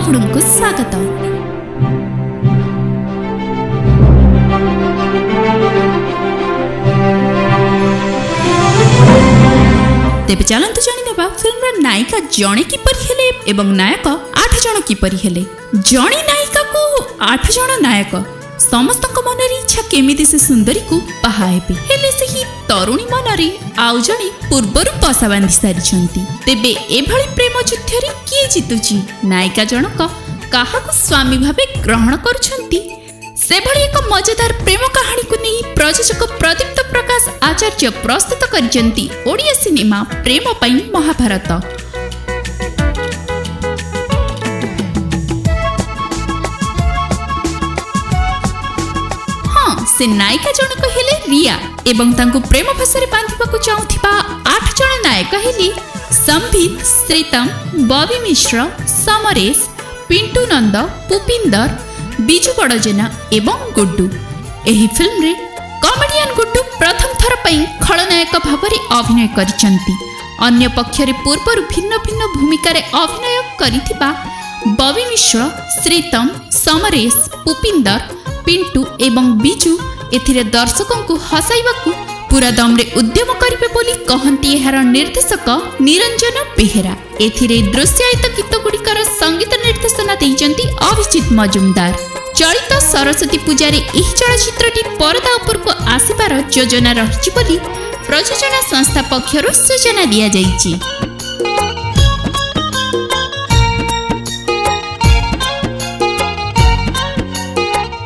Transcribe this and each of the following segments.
ଆପଣଙ୍କୁ ସ୍ୱାଗତ। तेबे चलतु जानिदेबा फिल्म नायिका जणे किपरि हेले एवं नायक 8 जण किपरि हेले। जणे नायिका को 8 जण नायक समस्त मन इच्छा केमिति से सुंदरी को बाहा हेबे हेले सही तरुणी मनरे आउ जणे पूर्वरु पसा बांधि सारिछंती। तेबे एभଳି प्रेम युद्धरे किए जितुची नायिका जनक काहाकु स्वामी भावे ग्रहण करुछंती। सेभଳି एक मजेदार प्रेम कहानी को नहीं प्रयोजक प्रदीप्त प्रकाश आचार्य प्रस्तुत करिसेंती ओडिया सिनेमा प्रेम पई महाभारत। हाँ, से नायिका जनक हेले रिया एवं तांको प्रेम भाषा बांधिबाकु चाहुथिबा 8 जण नायक हेले संबित, श्रीतम, बॉबी मिश्र, समरेश, पिंटू नंद, पुपिंदर, बिजू बड़जेना एवं गुड्डू। एही फिल्म रे कॉमेडियन गुड्डू प्रथम थर पई खलनायक भाବରେ अभिनय करिसंती। अन्य पक्षरे पूर्वरु भिन्न भिन्न भूमिका रे अभिनय करिथिबा बॉबी मिश्र, श्रीतम, समरेश, पुपिंदर, पिंटू एवं बिजू एथिरे दर्शकों को हसाइबाकू पूरा दमरे उद्यम करिबे बोली कहंती एहार निर्देशक निरंजन बेहेरा। एथिरे दृश्यायित गीत गुड़िकर संगीत निर्देशना दैचंती अभिजीत मजुमदार। चलित सरस्वती पूजा रे एही चलचित्रटी परदा उपरको आसीबार योजना रहिछि बोली प्रयोजना संस्था पक्षरु सूचना दिया जाइछि।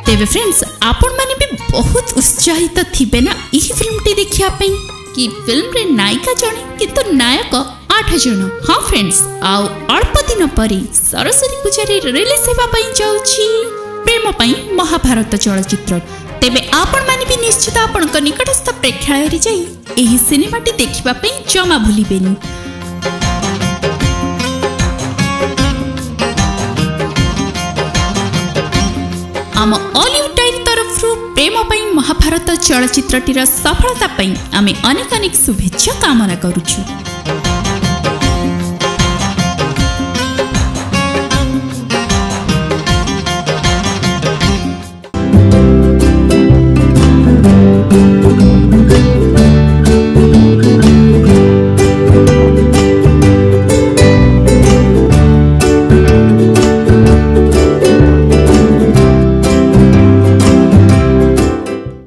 तेबे फ्रेंड्स आपण माने भी बहुत उत्साहित थिबे ना एही फिल्मटी देखिया पई कि फिल्म रे नायिका जणे किंतु नायक 8 जण। हाँ फ्रेंड्स, आउ अल्प दिन परे सरस्वती पूजा रे रिलीज हेबा पई जाउछि प्रेम पई महाभारत चलचित्र। तेबे आपण माने भी निश्चित आपनक निकटस्थ प्रेक्षालय रे जाई एही सिनेमाटी देखिबा पई जमा भूलिबेनी। आम ऑलिवुड डायरी तरफ प्रेम पई महाभारत चलचित्रटीर सफलता पई आमे अनेक शुभेच्छा कामना करूछु।